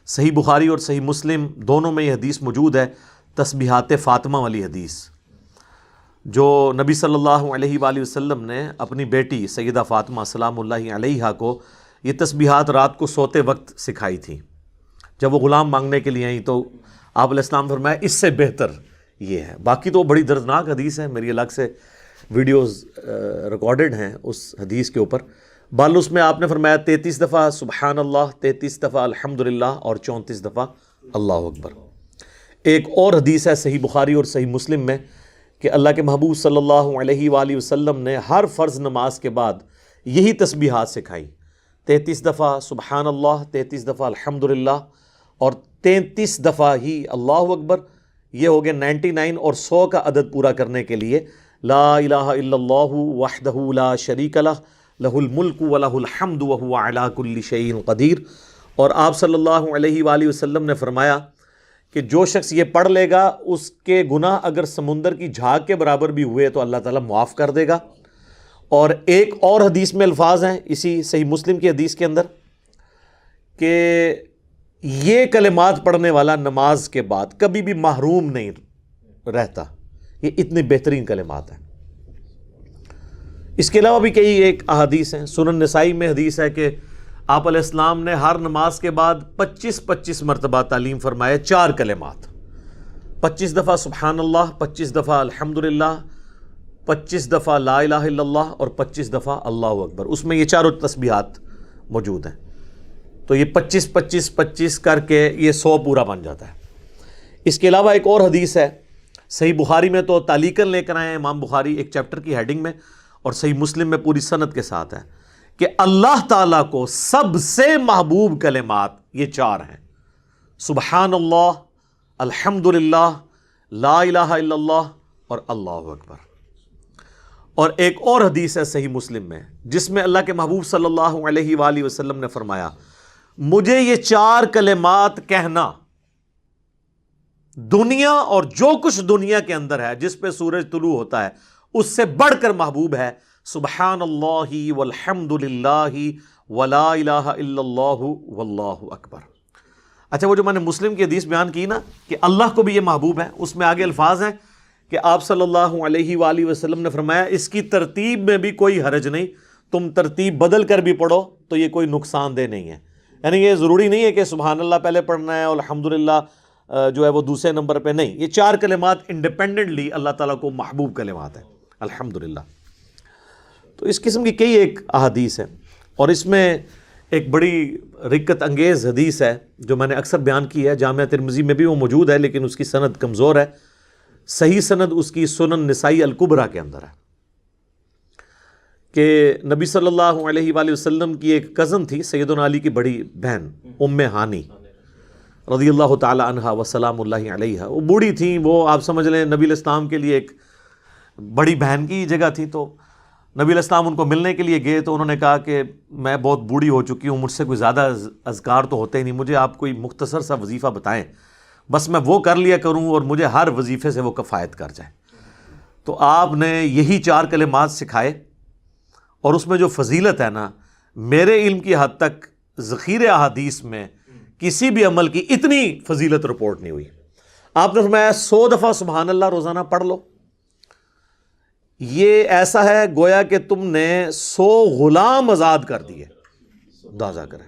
صحیح بخاری اور صحیح مسلم دونوں میں یہ حدیث موجود ہے، تسبیحات فاطمہ والی حدیث، جو نبی صلی اللہ علیہ وآلہ وسلم نے اپنی بیٹی سیدہ فاطمہ سلام اللہ علیہا کو یہ تسبیحات رات کو سوتے وقت سکھائی تھی۔ جب وہ غلام مانگنے کے لیے آئیں تو آپ علیہ السلام فرمایا اس سے بہتر یہ ہے۔ باقی تو بڑی دردناک حدیث ہے، میری الگ سے ویڈیوز ریکارڈڈ ہیں اس حدیث کے اوپر۔ بال اس میں آپ نے فرمایا 33 دفعہ سبحان اللہ، 33 دفعہ الحمدللہ اور 34 دفعہ اللہ اکبر۔ ایک اور حدیث ہے صحیح بخاری اور صحیح مسلم میں کہ اللہ کے محبوب صلی اللہ علیہ وآلہ وسلم نے ہر فرض نماز کے بعد یہی تسبیحات سکھائی، 33 دفعہ سبحان اللہ، 33 دفعہ الحمدللہ اور 33 دفعہ ہی اللہ اکبر۔ یہ ہو گیا 99 اور 100 کا عدد پورا کرنے کے لیے لا الہ الا اللہ وحدہ لا شریک لہ لہ الملک ولہ الحمد وہو علی کل شیء قدیر۔ اور آپ صلی اللہ علیہ وآلہ وسلم نے فرمایا کہ جو شخص یہ پڑھ لے گا اس کے گناہ اگر سمندر کی جھاگ کے برابر بھی ہوئے تو اللہ تعالیٰ معاف کر دے گا۔ اور ایک اور حدیث میں الفاظ ہیں اسی صحیح مسلم کی حدیث کے اندر کہ یہ کلمات پڑھنے والا نماز کے بعد کبھی بھی محروم نہیں رہتا۔ یہ اتنے بہترین کلمات ہیں۔ اس کے علاوہ بھی کئی ایک احادیث ہیں۔ سنن نسائی میں حدیث ہے کہ آپ علیہ السلام نے ہر نماز کے بعد 25 مرتبہ تعلیم فرمائے 4 کلمات، 25 دفعہ سبحان اللہ، 25 دفعہ الحمدللہ، 25 دفعہ لا الہ الا اللہ اور 25 دفعہ اللہ اکبر۔ اس میں یہ چاروں تسبیحات موجود ہیں۔ تو یہ 25 کر کے یہ 100 پورا بن جاتا ہے۔ اس کے علاوہ ایک اور حدیث ہے صحیح بخاری میں، تو تعلیقاً لے کر آئے ہیں امام بخاری ایک چیپٹر کی ہیڈنگ میں، اور صحیح مسلم میں پوری سند کے ساتھ ہے کہ اللہ تعالیٰ کو سب سے محبوب کلمات یہ 4 ہیں، سبحان اللہ، الحمدللہ، لا الہ الا اللہ اور اللہ اکبر۔ اور ایک اور حدیث ہے صحیح مسلم میں جس میں اللہ کے محبوب صلی اللہ علیہ وآلہ وسلم نے فرمایا مجھے یہ 4 کلمات کہنا دنیا اور جو کچھ دنیا کے اندر ہے جس پہ سورج طلوع ہوتا ہے اس سے بڑھ کر محبوب ہے، سبحان اللہ والحمد للہ ولا الہ الا اللہ واللہ اکبر۔ اچھا، وہ جو میں نے مسلم کی حدیث بیان کی نا کہ اللہ کو بھی یہ محبوب ہے، اس میں آگے الفاظ ہیں کہ آپ صلی اللہ علیہ وآلہ وسلم نے فرمایا اس کی ترتیب میں بھی کوئی حرج نہیں، تم ترتیب بدل کر بھی پڑھو تو یہ کوئی نقصان دہ نہیں ہے۔ یعنی یہ ضروری نہیں ہے کہ سبحان اللہ پہلے پڑھنا ہے اور الحمدللہ جو ہے وہ دوسرے نمبر پہ، نہیں، یہ 4 کلمات انڈیپینڈنٹلی اللہ تعالیٰ کو محبوب کلمات ہیں الحمدللہ۔ تو اس قسم کی کئی ایک احادیث ہیں، اور اس میں ایک بڑی رکت انگیز حدیث ہے جو میں نے اکثر بیان کی ہے، جامعہ ترمذی میں بھی وہ موجود ہے لیکن اس کی سند کمزور ہے۔ صحیح سند اس کی سنن نسائی الکبریٰ کے اندر ہے کہ نبی صلی اللہ علیہ وآلہ وسلم کی ایک کزن تھی، سیدنا علی کی بڑی بہن ام ہانی رضی اللہ تعالی عنہا وسلام اللہ علیہا۔ وہ بوڑھی تھیں، وہ آپ سمجھ لیں نبی علیہ السلام کے لیے ایک بڑی بہن کی جگہ تھی۔ تو نبی علیہ السلام ان کو ملنے کے لیے گئے تو انہوں نے کہا کہ میں بہت بوڑھی ہو چکی ہوں، مجھ سے کوئی زیادہ اذکار تو ہوتے ہی نہیں، مجھے آپ کوئی مختصر سا وظیفہ بتائیں، بس میں وہ کر لیا کروں اور مجھے ہر وظیفے سے وہ کفایت کر جائے۔ تو آپ نے یہی 4 کلمات سکھائے، اور اس میں جو فضیلت ہے نا، میرے علم کی حد تک ذخیرہ احادیث میں کسی بھی عمل کی اتنی فضیلت رپورٹ نہیں ہوئی۔ آپ نے فرمایا 100 دفعہ سبحان اللہ روزانہ پڑھ لو، یہ ایسا ہے گویا کہ تم نے 100 غلام آزاد کر دیے، اندازہ کریں۔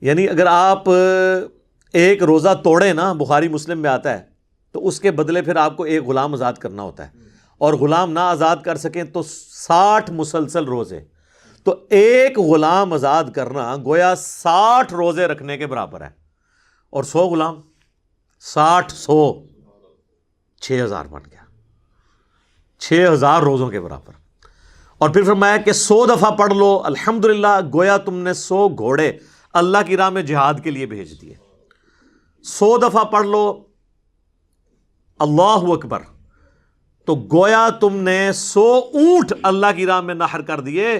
یعنی اگر آپ ایک روزہ توڑیں نا، بخاری مسلم میں آتا ہے، تو اس کے بدلے پھر آپ کو ایک غلام آزاد کرنا ہوتا ہے، اور غلام نہ آزاد کر سکیں تو 60 مسلسل روزے، تو ایک غلام آزاد کرنا گویا 60 روزے رکھنے کے برابر ہے، اور 100 غلام 60 6000 بن گیا، 6000 روزوں کے برابر۔ اور پھر فرمایا کہ 100 دفعہ پڑھ لو الحمدللہ، گویا تم نے 100 گھوڑے اللہ کی راہ میں جہاد کے لیے بھیج دیے۔ 100 دفعہ پڑھ لو اللہ اکبر، تو گویا تم نے 100 اونٹ اللہ کی راہ میں نحر کر دیے۔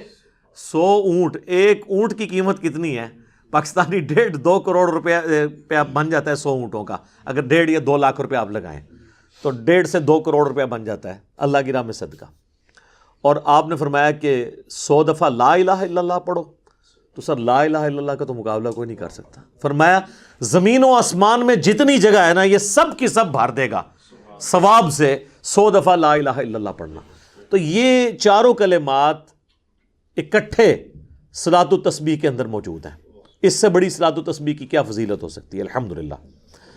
100 اونٹ، ایک اونٹ کی قیمت کتنی ہے؟ پاکستانی 1.5-2 کروڑ روپیہ بن جاتا ہے 100 اونٹوں کا، اگر 1.5 یا 2 لاکھ روپے آپ لگائیں تو 1.5 سے 2 کروڑ روپیہ بن جاتا ہے اللہ کی راہ میں صدقہ۔ اور آپ نے فرمایا کہ 100 دفعہ لا الہ الا اللہ پڑھو تو سر لا الہ الا اللہ کا تو مقابلہ کوئی نہیں کر سکتا. فرمایا زمین و آسمان میں جتنی جگہ ہے نا یہ سب کی سب بھر دے گا ثواب سے 100 دفعہ لا الہ الا اللہ پڑھنا. تو یہ چاروں کلمات اکٹھے صلاۃ و تسبیح کے اندر موجود ہیں. اس سے بڑی صلاۃ و تسبیح کی کیا فضیلت ہو سکتی ہے. الحمدللہ.